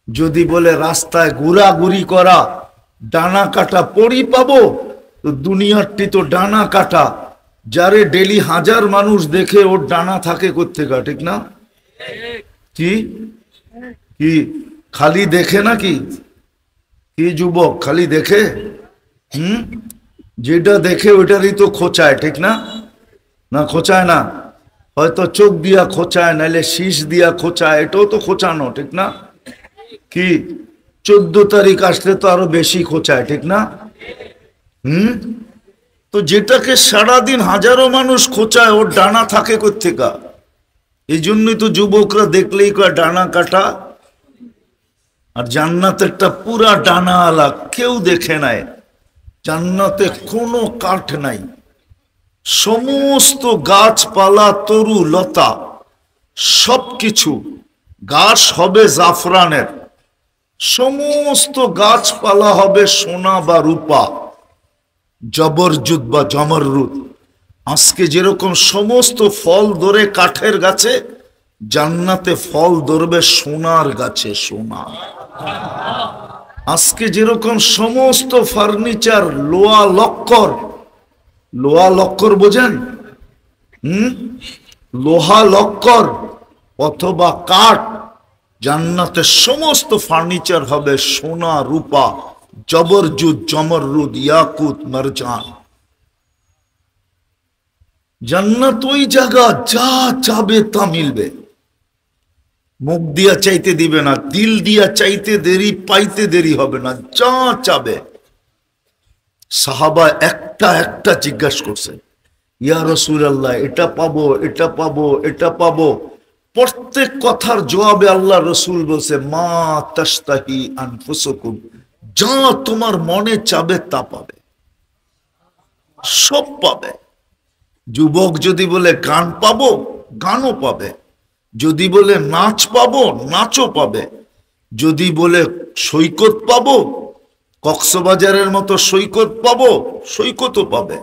যদি বলে রাস্তায় ঘোরাঘুরি করা ডানা কাটা পড়ি পাবো, তো দুনিয়ারটি তো ডানা কাটা, যারে ডেলি হাজার মানুষ দেখে ওর ডানা থাকে কোত্থেকা, ঠিক না? কি কি খালি দেখে নাকি? কি যুবক খালি দেখে? যেটা দেখে ওইটারই তো খোঁচায়, ঠিক না? না খোঁচায় না? হয়তো চোখ দিয়া খোঁচায়, নাইলে শীষ দিয়া খোঁচায়, এটাও তো খোঁচানো, ঠিক না? কি 14 তারিখ আসলে তো আরো বেশি খোঁচায়, ঠিক না? তো যেটাকে সারাদিন হাজারো মানুষ খোঁচায় ওর ডানা থাকে কোত্থেকা? এই জন্যই তো যুবকরা দেখলেই কয় ডানা কাটা। আর জান্নাতেরটা পুরা ডানা আলা, কেউ দেখে নাই। জান্নাতে কোনো কাঠ নাই, সমস্ত গাছপালা তরু লতা সবকিছু, গাছ হবে জাফরানের, সমস্ত গাছপালা হবে সোনা বা রূপা, জবরজুদ বা জমররুদ। আজকে যেরকম সমস্ত ফল ধরে কাঠের গাছে, জান্নাতে ফল ধরবে সোনার গাছে, সোনা। আজকে যেরকম সমস্ত ফার্নিচার লোহা লক্কর, লোহা লক্কর বোঝেন? লোহা লক্কর অথবা কাঠ, জান্নাতে সমস্ত ফার্নিচার হবে সোনা রূপা, জবরজুদ জমররুদ ইয়াকুত মারজান। জান্নাত ওই জায়গা, যা চাবে তা মিলবে। মুখ দিয়া চাইতে দিবে না, দিল দিয়া চাইতে দেরি, পাইতে দেরি হবে না, যা চাবে। সাহাবা একটা একটা জিজ্ঞাসা করছে, ইয়া রাসূলুল্লাহ এটা পাবো, এটা পাবো, এটা পাবো। প্রত্যেক কথার জবাবে আল্লাহ রসুল বলছে, মা তাশতাহি আনফুসুকুম, যা তোমার মনে চাবে তা পাবে, সব পাবে। যুবক যদি বলে গান পাবো, গানও পাবে। যদি বলে নাচ পাবো, নাচও পাবে। যদি বলে সৈকত পাবো, কক্সবাজারের মতো সৈকত পাবো, সৈকতও পাবে।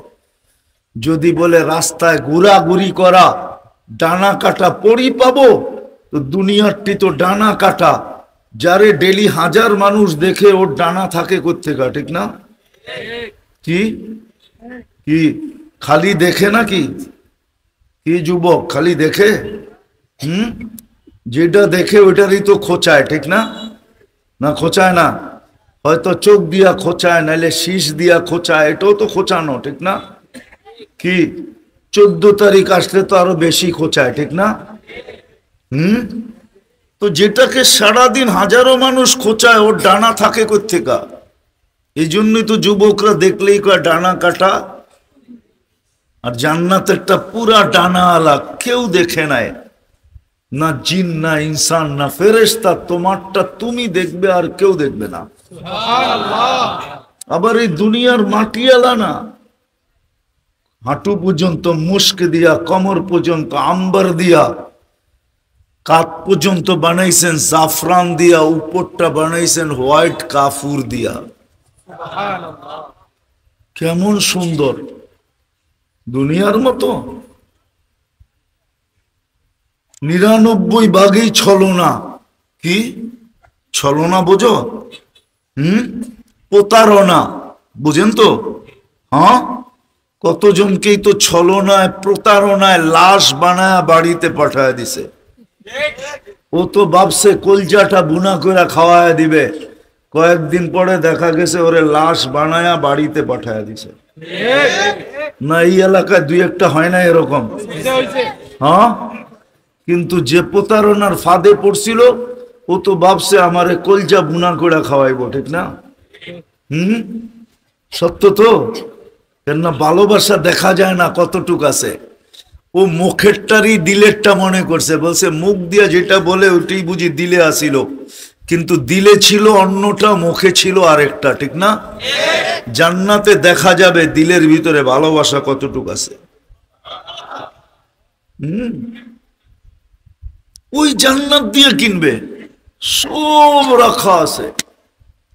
যদি বলে রাস্তায় ঘোরাঘুরি করা ডানা কাটা পড়ি পাবো, তো দুনিয়ারটি তো ডানা কাটা, যারে ডেলি হাজার মানুষ দেখে ওর ডানা থাকে কোত্থেকা, ঠিক না? কি কি খালি দেখে নাকি? কি যুবক খালি দেখে? যেটা দেখে ওইটারই তো খোঁচায়, ঠিক না? না খোঁচায় না? হয়তো চোখ দিয়া খোঁচায়, নাইলে শীষ দিয়া খোঁচায়, এটাও তো খোঁচানো, ঠিক না? কি 14 তারিখ আসলে তো আরো বেশি খোঁচায়, ঠিক না? তো যেটাকে সারাদিন হাজারো মানুষ খোঁচায় ওর ডানা থাকে কোত্থেকা? এই জন্যই তো যুবকরা দেখলেই কয় ডানা কাটা। আর জান্নাতেরটা পুরা ডানা আলা, কেউ দেখে নাই, না জিন, না ইনসান, না ফেরেশতা। তোমারটা তুমি দেখবে আর কেউ দেখবে না। আবার এই দুনিয়ার মাটি আলা না, হাঁটু পর্যন্ত মুস্ক দিয়া, কমর পর্যন্ত আম্বার দিয়া, কাত পর্যন্ত বানাইছেন জাফরান দিয়া, উপরটা বানাইছেন হোয়াইট কাফুর দিয়া। কেমন সুন্দর, দুনিয়ার মতো। 99 ভাগেই ছলনা। কি ছলনা বোঝো? প্রতারণা বুঝেন তো? হ্যাঁ, কতজনকেই তো ছলনায় প্রতারণায় লাশ বানায় বাড়িতে পাঠায় দিছে। ও তো ভাবছে কলজাটা বুনা করে খাওয়ায় দিবে, কয়েকদিন পরে দেখা গেছে ওরে লাশ বানায়া বাড়িতে পাঠায় দিছে। না এই এলাকায় দুই একটা হয় না এরকম? হ্যাঁ, কিন্তু যে প্রতারণার ফাঁদে পড়ছিল ও তো ভাবছে আমারে কলজা বুনা করে খাওয়াইবো, ঠিক না? সত্য তো? কেননা ভালোবাসা দেখা যায় না কতটুক আছে। ও মুখেরটারই দিলেরটা মনে করছে, বলছে মুখ দিয়া যেটা বলে ওইটাই বুঝি দিলে আসিল, কিন্তু দিলে ছিল অন্যটা, মুখে ছিল আরেকটা, ঠিক না? জান্নাতে দেখা যাবে দিলের ভিতরে ভালোবাসা কতটুক আছে। ওই জান্নাত দিয়ে কিনবে, সব রাখা আছে,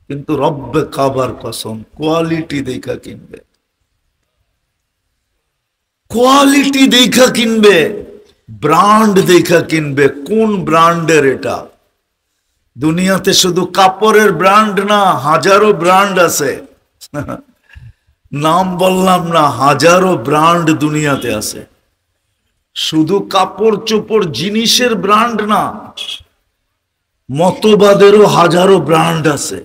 কিন্তু রব্বে কাবার কসম কোয়ালিটি দেখা কিনবে, কোয়ালিটি দেখা কিনবে, ব্র্যান্ড দেখা কিনবে। কোন ব্র্যান্ডের এটা? দুনিয়াতে শুধু কাপড়ের ব্র্যান্ড না, হাজারো ব্র্যান্ড আছে। নাম বললাম না, হাজারো ব্র্যান্ড দুনিয়াতে আছে। শুধু কাপড় চোপড় জিনিসের ব্র্যান্ড না, মতবাদেরও হাজারো ব্র্যান্ড আছে।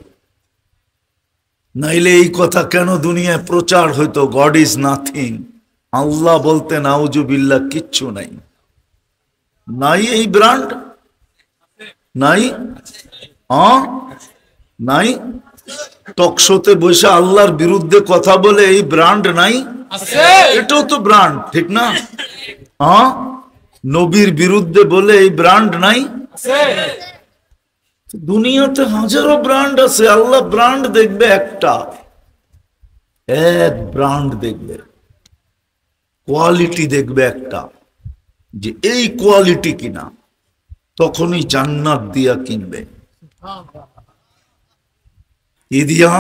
নাইলে এই কথা কেন দুনিয়ায় প্রচার হইতো, গড ইজ নাথিং, আল্লাহ বলতে নাউজুবিল্লাহ কিচ্ছু নাই। নাই এই ব্র্যান্ড, নাই নাই। টকশোতে বসে আল্লাহর বিরুদ্ধে কথা বলে এই ব্র্যান্ড নাই, এটাও তো ব্র্যান্ড, ঠিক না? নবীর বিরুদ্ধে বলে এই ব্র্যান্ড নাই। দুনিয়াতে হাজারো ব্র্যান্ড আছে। আল্লাহ ব্র্যান্ড দেখবে একটা, এক ব্র্যান্ড দেখবে, কোয়ালিটি দেখবে একটা, যে এই কোয়ালিটি কিনা, তখনই জান্নাত দিয়া কিনবে। কি দিয়া?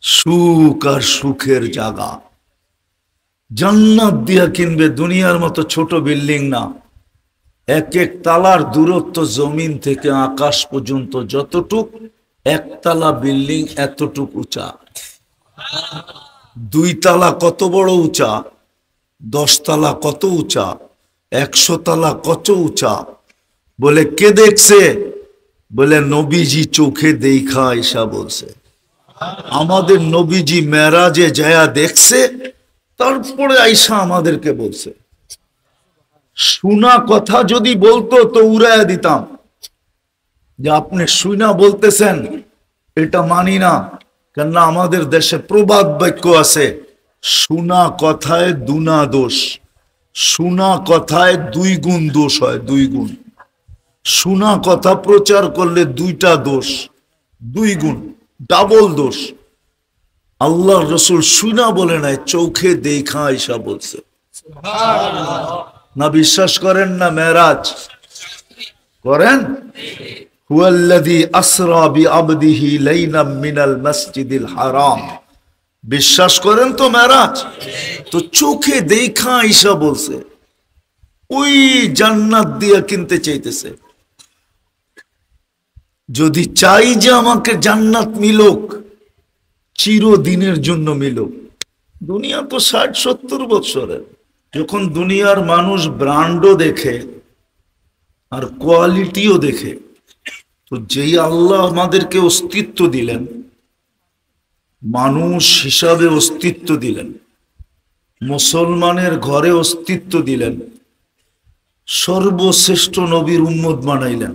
সুখ আর সুখের জায়গা, জান্নাত দিয়া কিনবে। দুনিয়ার মতো ছোট বিল্ডিং না, এক এক তালার দূরত্ব জমিন থেকে আকাশ পর্যন্ত যতটুক, একতলা বিল্ডিং এতটুক উঁচা। 2 তালা কত বড় উঁচা, 10 তালা কত উঁচা, 100 তালা কত উঁচা। বলে কে দেখছে? বলে নবীজি চোখে দেখা আয়েশা বলছে। আমাদের নবীজি মেরাজে যায়া দেখছে, তারপরে আয়েশা আমাদেরকে বলছে। শোনা কথা যদি বলতো তো উড়াইয়া দিতাম, যে আপনি শুনা বলতেছেন এটা মানি না। কেননা আমাদের দেশে প্রবাদ বাক্য আছে, শোনা কথায় দুনা দোষ, শোনা কথায় 2 গুণ দোষ হয়, 2 গুণ। শোনা কথা প্রচার করলে 2টা দোষ, 2 গুণ, ডাবল দোষ। আল্লাহ রসুল শুনা বলে নাই, চোখে দেখা আয়েশা বলছে। না বিশ্বাস করেন না? মেরাজ করেন? হুয়াল্লাযী আসরা বিআবদিহি লাইলাম মিনাল মসজিদিল হারাম। বিশ্বাস করেন তো মেরাজ? তো চোখে দেখা আয়েশা বলছে, ওই জান্নাত দিয়া কিনতে চাইতেছে। যদি চাই যে আমাকে জান্নাত মিলুক, চিরদিনের জন্য মিলুক। দুনিয়া তো 60-70 বছরের। যখন দুনিয়ার মানুষ ব্র্যান্ডও দেখে আর কোয়ালিটিও দেখে, তো যেই আল্লাহ আমাদেরকে অস্তিত্ব দিলেন, মানুষ হিসাবে অস্তিত্ব দিলেন, মুসলমানের ঘরে অস্তিত্ব দিলেন, সর্বশ্রেষ্ঠ নবীর উম্মত বানাইলেন,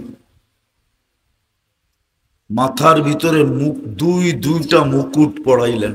মাথার ভিতরে দুইটা মুকুট পড়াইলেন,